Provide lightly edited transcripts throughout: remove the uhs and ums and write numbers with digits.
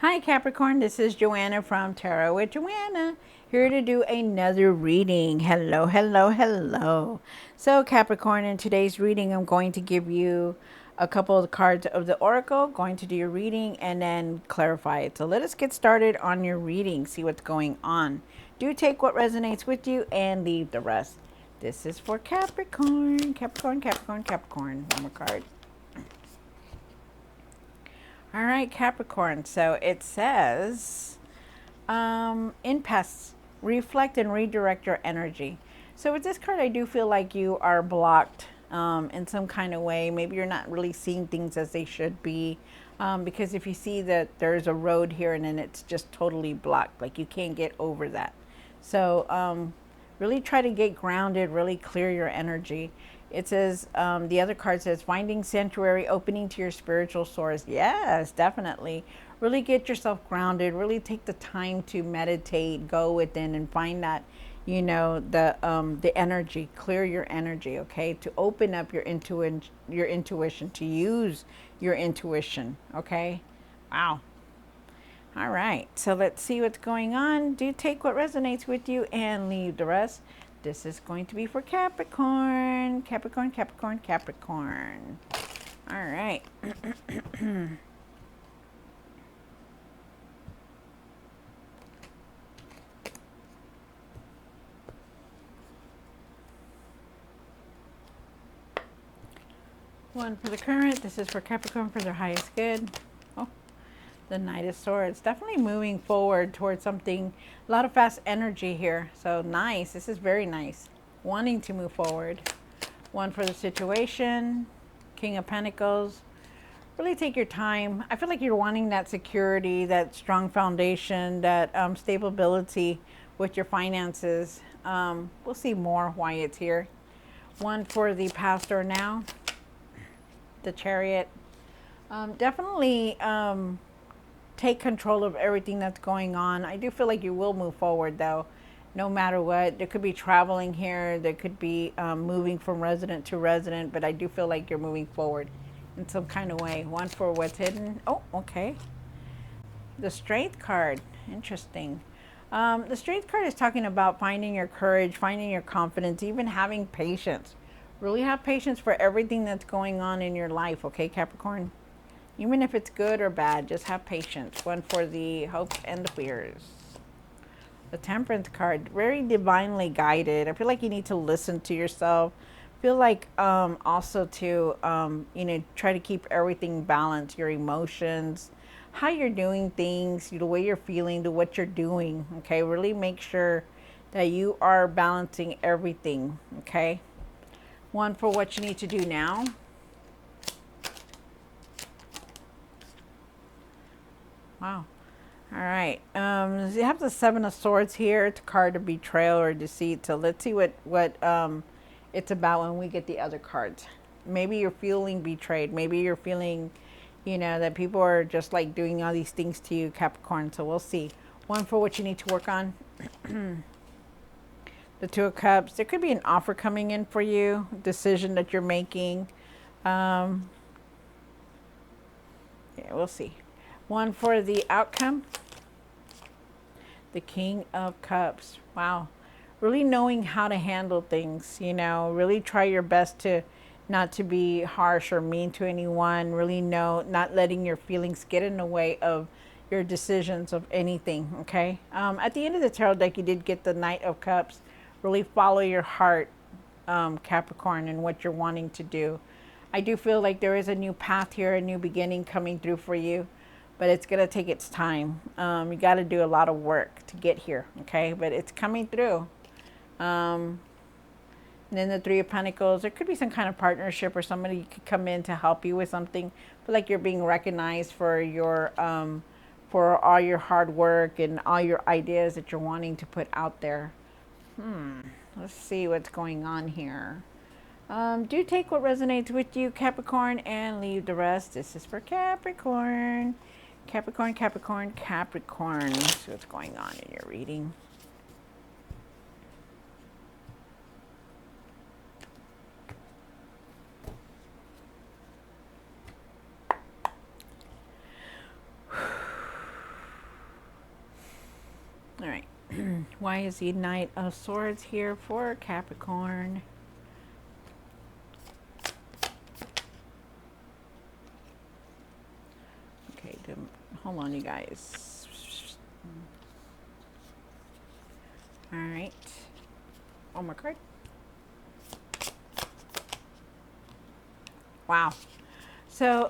Hi Capricorn, this is Joanna from Tarot with Joanna, here to do another reading. Hello, hello, hello. So Capricorn, in today's reading, I'm going to give you a couple of the cards of the Oracle, going to do your reading and then clarify it. So let us get started on your reading, see what's going on. Do take what resonates with you and leave the rest. This is for Capricorn, Capricorn, Capricorn, Capricorn. One more card. All right, Capricorn. So it says, impasse, reflect and redirect your energy. So with this card, I do feel like you are blocked in some kind of way. Maybe you're not really seeing things as they should be. Because if you see that there's a road here and then it's just totally blocked, like you can't get over that. So really try to get grounded, really clear your energy. It says, the other card says, finding sanctuary, opening to your spiritual source. Yes, definitely. Really get yourself grounded. Really take the time to meditate, go within and find that, the energy, clear your energy, okay? To open up your intuition, to use your intuition, okay? Wow. All right, so let's see what's going on. Do take what resonates with you and leave the rest. This is going to be for Capricorn. Capricorn, Capricorn, Capricorn. All right. One for the current. This is for Capricorn for their highest good. Oh, the Knight of Swords. Definitely moving forward towards something. A lot of fast energy here. So nice. This is very nice. Wanting to move forward. One for the situation. King of Pentacles. Really take your time. I feel like you're wanting that security, that strong foundation, that stability with your finances. We'll see more why it's here. One for the past or now. The Chariot. Definitely take control of everything that's going on. I do feel like you will move forward though, no matter what. There could be traveling here. There could be moving from resident to resident, but I do feel like you're moving forward in some kind of way. One for what's hidden. Oh, okay. The Strength card. Interesting. The Strength card is talking about finding your courage, finding your confidence, even having patience. Really have patience for everything that's going on in your life, okay, Capricorn? Even if it's good or bad, just have patience. One for the hopes and the fears. The Temperance card, very divinely guided. I feel like you need to listen to yourself. Feel like also to try to keep everything balanced, your emotions, how you're doing things, the way you're feeling, to what you're doing, okay? Really make sure that you are balancing everything, okay? One for what you need to do now. Wow. All right. You have the Seven of Swords here. It's a card of betrayal or deceit. So let's see what it's about when we get the other cards. Maybe you're feeling betrayed. Maybe you're feeling, that people are just like doing all these things to you, Capricorn. So we'll see. One for what you need to work on. The Two of Cups. There could be an offer coming in for you, decision that you're making. Yeah, we'll see. One for the outcome. The King of Cups. Wow. Really knowing how to handle things, really try your best to not to be harsh or mean to anyone. Really not letting your feelings get in the way of your decisions of anything, okay? At the end of the tarot deck, you did get the Knight of Cups. Really follow your heart, Capricorn, and what you're wanting to do. I do feel like there is a new path here, a new beginning coming through for you, but it's going to take its time. You got to do a lot of work to get here, okay? But it's coming through. And then the Three of Pentacles. There could be some kind of partnership or somebody could come in to help you with something. I feel like you're being recognized for your for all your hard work and all your ideas that you're wanting to put out there. Let's see what's going on here. Do take what resonates with you, Capricorn, and leave the rest. This is for Capricorn. Capricorn, Capricorn, Capricorn. Let's see what's going on in your reading. Why is the Knight of Swords here for Capricorn? Okay, hold on, you guys. All right. One more card. Wow. So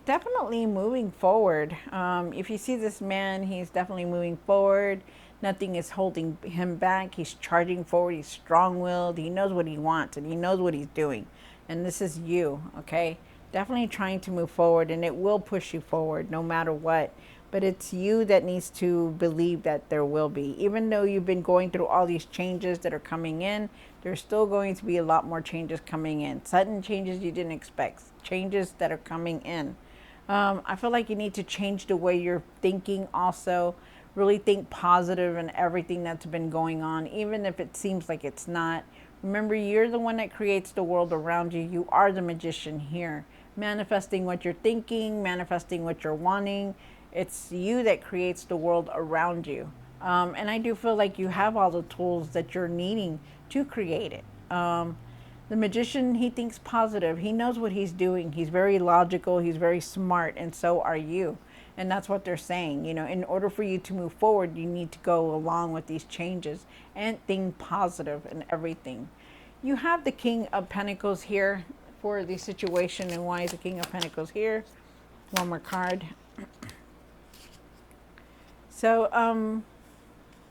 definitely moving forward. If you see this man, he's definitely moving forward. Nothing is holding him back. He's charging forward. He's strong-willed. He knows what he wants and he knows what he's doing. And this is you, okay? Definitely trying to move forward, and it will push you forward no matter what. But it's you that needs to believe that there will be. Even though you've been going through all these changes that are coming in, there's still going to be a lot more changes coming in. Sudden changes you didn't expect. Changes that are coming in. I feel like you need to change the way you're thinking also. Really think positive in everything that's been going on, even if it seems like it's not. Remember, you're the one that creates the world around you. You are the magician here. Manifesting what you're thinking, manifesting what you're wanting. It's you that creates the world around you. And I do feel like you have all the tools that you're needing to create it. The magician, he thinks positive. He knows what he's doing. He's very logical. He's very smart. And so are you. And that's what they're saying. You know, in order for you to move forward, you need to go along with these changes and think positive in everything. You have the King of Pentacles here for the situation. And why is the King of Pentacles here? One more card. So,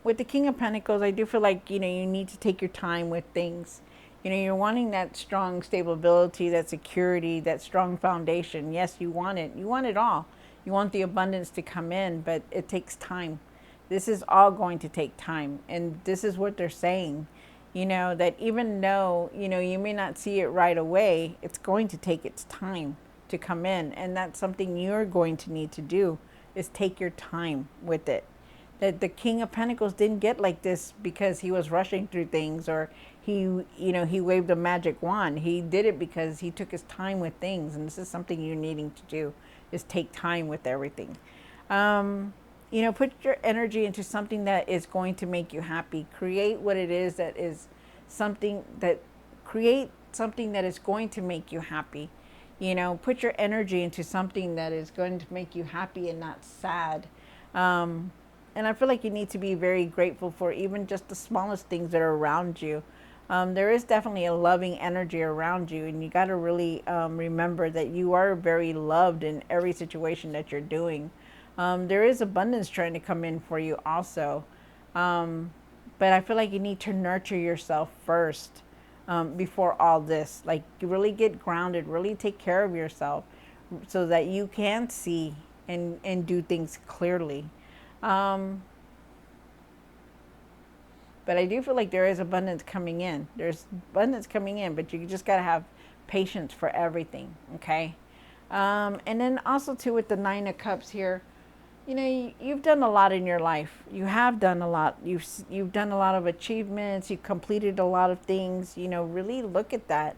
with the King of Pentacles, I do feel like, you know, you need to take your time with things. You know, you're wanting that strong stability, that security, that strong foundation. Yes, you want it. You want it all. You want the abundance to come in, but it takes time. This is all going to take time. And this is what they're saying, you know, that even though, you know, you may not see it right away, it's going to take its time to come in. And that's something you're going to need to do, is take your time with it. That the King of Pentacles didn't get like this because he was rushing through things, or he, you know, he waved a magic wand. He did it because he took his time with things. And this is something you're needing to do, is take time with everything. You know, put your energy into something that is going to make you happy. Create what it is that is something that, create something that is going to make you happy. You know, put your energy into something that is going to make you happy and not sad. And I feel like you need to be very grateful for even just the smallest things that are around you. There is definitely a loving energy around you, and you got to really remember that you are very loved in every situation that you're doing. There is abundance trying to come in for you also. But I feel like you need to nurture yourself first before all this. Like, really get grounded, really take care of yourself so that you can see and do things clearly. But I do feel like there is abundance coming in. There's abundance coming in, but you just got to have patience for everything, okay? And then also, too, with the Nine of Cups here, you know, you've done a lot in your life. You have done a lot. You've done a lot of achievements. You've completed a lot of things. You know, really look at that.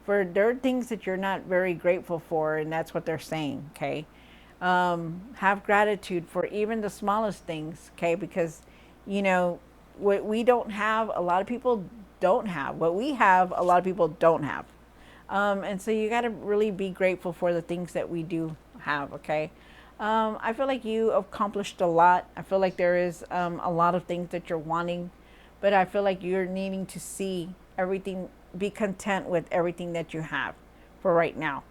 For there are things that you're not very grateful for, and that's what they're saying, okay? Have gratitude for even the smallest things, okay? Because, you know, what we don't have, a lot of people don't have. What we have, a lot of people don't have. And so you got to really be grateful for the things that we do have, okay? I feel like you accomplished a lot. I feel like there is a lot of things that you're wanting, but I feel like you're needing to see everything, be content with everything that you have for right now,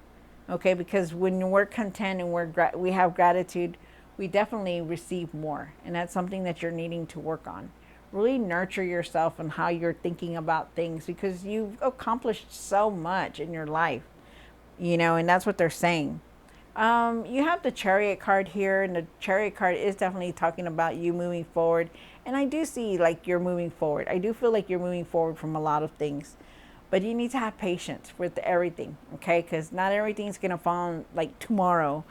okay? Because when we're content and we have gratitude, we definitely receive more, and that's something that you're needing to work on. Really nurture yourself and how you're thinking about things, because you've accomplished so much in your life, you know, and that's what they're saying. You have the Chariot card here, and the Chariot card is definitely talking about you moving forward. And I do see like you're moving forward. I do feel like you're moving forward from a lot of things, but you need to have patience with everything, okay? Because not everything's going to fall on, like, tomorrow.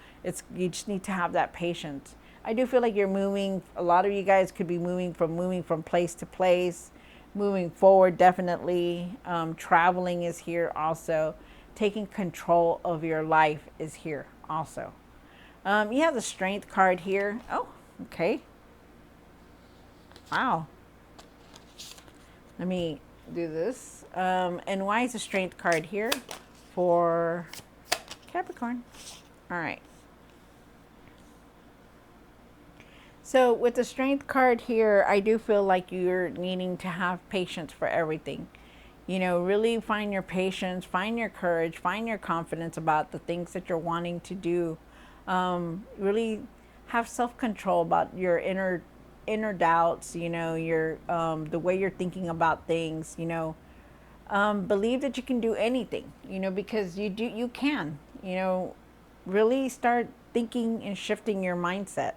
You just need to have that patience. I do feel like you're moving. A lot of you guys could be moving from place to place, moving forward, definitely. Traveling is here also. Taking control of your life is here also. You have the Strength card here. Oh, okay. Wow. Let me do this. And why is the Strength card here for Capricorn? All right. So with the Strength card here, I do feel like you're needing to have patience for everything. You know, really find your patience, find your courage, find your confidence about the things that you're wanting to do. Really have self-control about your inner doubts. You know, your the way you're thinking about things. You know, believe that you can do anything. You know, because you can. You know, really start thinking and shifting your mindset,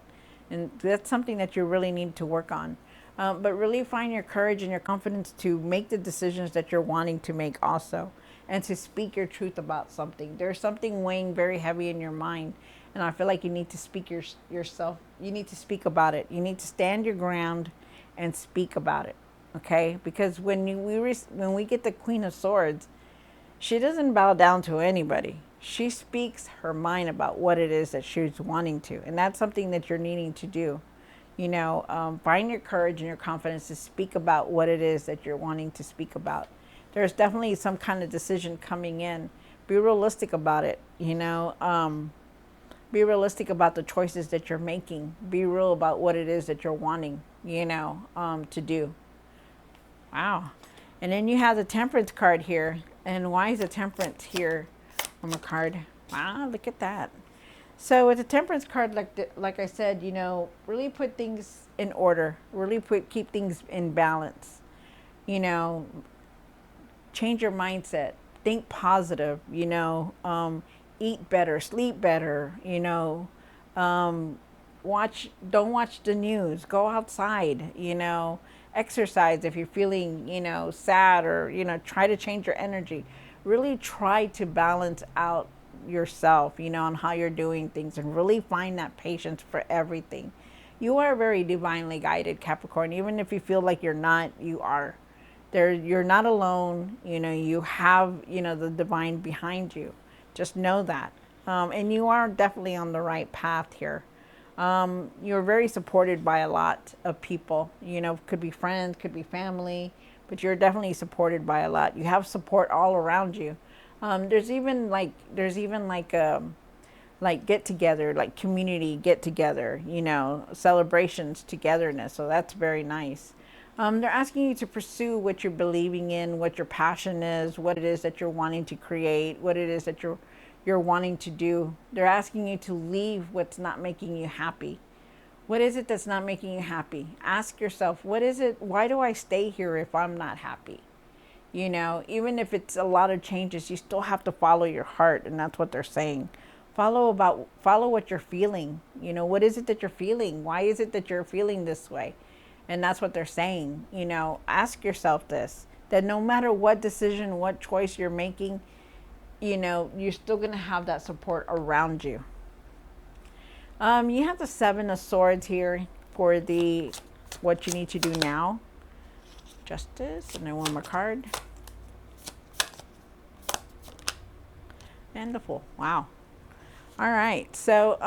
and that's something that you really need to work on. But really find your courage and your confidence to make the decisions that you're wanting to make also, and to speak your truth about something. There's something weighing very heavy in your mind, and I feel like you need to speak yourself. You need to speak about it. You need to stand your ground and speak about it. Okay, because when we get the Queen of Swords, she doesn't bow down to anybody. She speaks her mind about what it is that she's wanting to. And that's something that you're needing to do. You know, find your courage and your confidence to speak about what it is that you're wanting to speak about. There's definitely some kind of decision coming in. Be realistic about it, you know. Be realistic about the choices that you're making. Be real about what it is that you're wanting, you know, to do. Wow. And then you have the Temperance card here. And why is the Temperance here on the card? Wow, look at that. So with the Temperance card, like I said, you know, really put things in order. Really keep things in balance. You know, change your mindset. Think positive. You know, eat better, sleep better. You know, don't watch the news. Go outside. You know, exercise if you're feeling, you know, sad, or, you know, try to change your energy. Really try to balance out yourself, you know, on how you're doing things, and really find that patience for everything. You are very divinely guided, Capricorn. Even if you feel like you're not, you are. There, you're not alone. You know, you have, you know, the divine behind you. Just know that. And you are definitely on the right path here. You're very supported by a lot of people. You know, could be friends, could be family, but you're definitely supported by a lot. You have support all around you. There's even like get together, like community get together, you know, celebrations, togetherness. So that's very nice. They're asking you to pursue what you're believing in, what your passion is, what it is that you're wanting to create, what it is that you're wanting to do. They're asking you to leave what's not making you happy. What is it that's not making you happy? Ask yourself, what is it? Why do I stay here if I'm not happy? You know, even if it's a lot of changes, you still have to follow your heart, and that's what they're saying. Follow what you're feeling. You know, what is it that you're feeling? Why is it that you're feeling this way? And that's what they're saying. You know, ask yourself this, that no matter what decision, what choice you're making, you know, you're still going to have that support around you. You have the Seven of Swords here for the what you need to do now. Justice, and then one more card. And the Fool. Wow. All right. So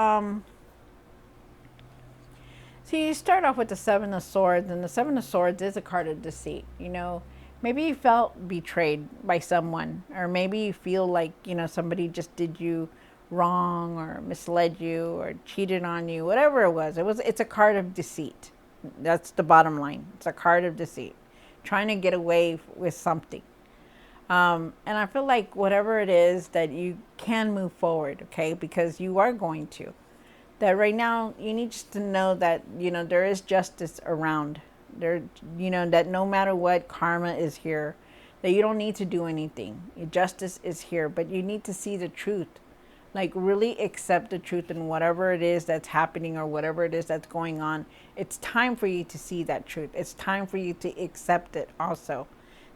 you start off with the Seven of Swords, and the Seven of Swords is a card of deceit. You know, maybe you felt betrayed by someone, or maybe you feel like, you know, somebody just did you wrong, or misled you, or cheated on you, whatever it was. It's a card of deceit. That's the bottom line. It's a card of deceit, trying to get away with something. And I feel like whatever it is, that you can move forward, okay, because you are going to. That right now you need just to know that, you know, there is justice around there. You know, that no matter what, karma is here. That you don't need to do anything. Justice is here, but you need to see the truth. Like, really accept the truth in whatever it is that's happening, or whatever it is that's going on. It's time for you to see that truth. It's time for you to accept it also.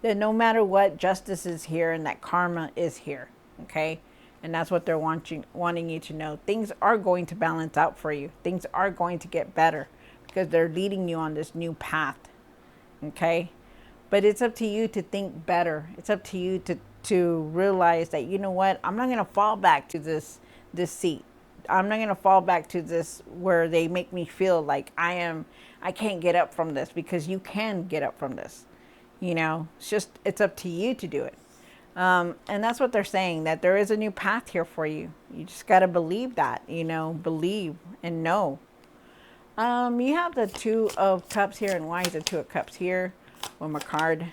That no matter what, justice is here, and that karma is here. Okay? And that's what they're wanting you to know. Things are going to balance out for you. Things are going to get better, because they're leading you on this new path. Okay? But it's up to you to think better. It's up to you to realize that, you know what, I'm not going to fall back to this seat. I'm not going to fall back to this where they make me feel like I can't get up from this, because you can get up from this. You know, it's up to you to do it. And that's what they're saying, that there is a new path here for you. You just got to believe that, you know, believe and know. You have the Two of Cups here, and why is the Two of Cups here? One more card.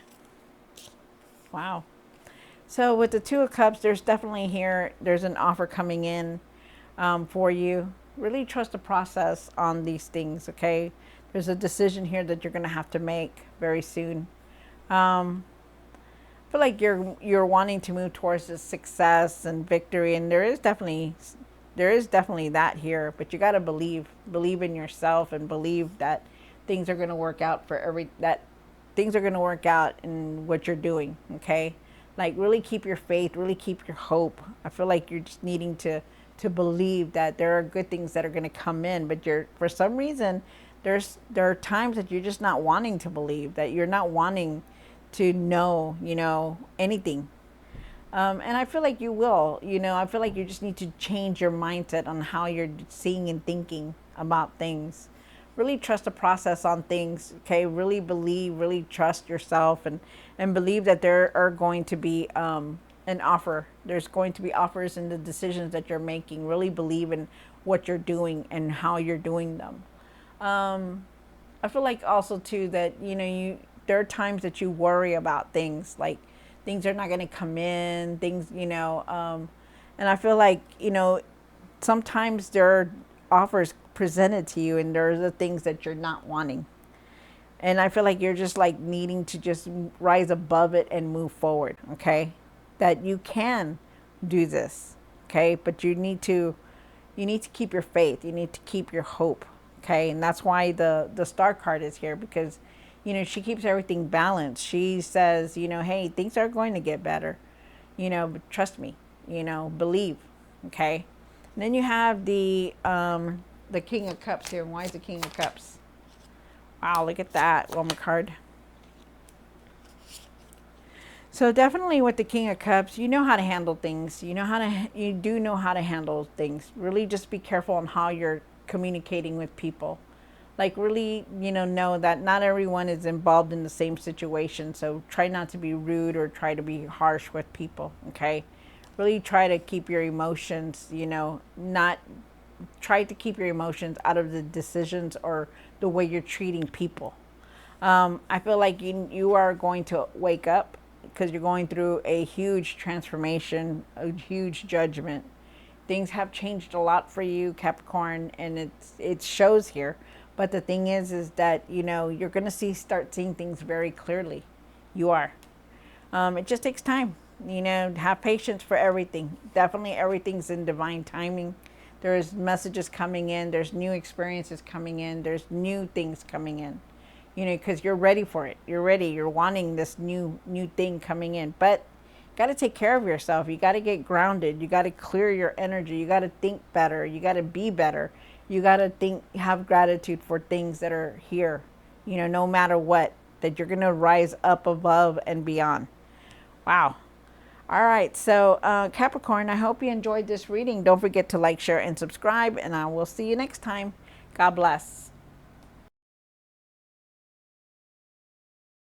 Wow. So with the Two of Cups, there's definitely here, there's an offer coming in for you. Really trust the process on these things, okay? There's a decision here that you're going to have to make very soon. I feel like you're wanting to move towards this success and victory, and there is definitely that here, but you got to believe in yourself and believe that things are going to work out things are going to work out in what you're doing, okay? Like really keep your faith, really keep your hope. I feel like you're just needing to believe that there are good things that are going to come in, but for some reason there are times that you're just not wanting to believe, that you're not wanting to know, you know, anything. And I feel like you will, you know, I feel like you just need to change your mindset on how you're seeing and thinking about things. Really trust the process on things, okay? Really believe, really trust yourself, and believe that there are going to be an offer. There's going to be offers in the decisions that you're making. Really believe in what you're doing and how you're doing them. I feel like also too that, you know, there are times that you worry about things, like things are not going to come in, things, you know, and I feel like, you know, sometimes there are offers presented to you and there's the things that you're not wanting. And I feel like you're just like needing to just rise above it and move forward, okay? That you can do this, okay? But you need to keep your faith. You need to keep your hope, okay? And that's why the Star card is here, because you know, she keeps everything balanced. She says, you know, hey, things are going to get better. You know, but trust me, you know, believe, okay? And then you have the King of Cups here. And why is the King of Cups? Wow, look at that. One more card. So definitely with the King of Cups, you know how to handle things. You do know how to handle things. Really just be careful on how you're communicating with people. Like really, you know that not everyone is involved in the same situation. So try not to be rude or try to be harsh with people, okay? Really try to keep your emotions, you know, not try to keep your emotions out of the decisions or the way you're treating people. I feel like you are going to wake up because you're going through a huge transformation, a huge judgment. Things have changed a lot for you, Capricorn, and it shows here. But the thing is that, you know, you're going to start seeing things very clearly. You are. It just takes time. You know, have patience for everything. Definitely everything's in divine timing. There's messages coming in. There's new experiences coming in. There's new things coming in. You know, because you're ready for it. You're ready. You're wanting this new thing coming in. But you got to take care of yourself. You got to get grounded. You got to clear your energy. You got to think better. You got to be better. You got to have gratitude for things that are here. You know, no matter what, that you're going to rise up above and beyond. Wow. All right. So, Capricorn, I hope you enjoyed this reading. Don't forget to like, share, and subscribe. And I will see you next time. God bless.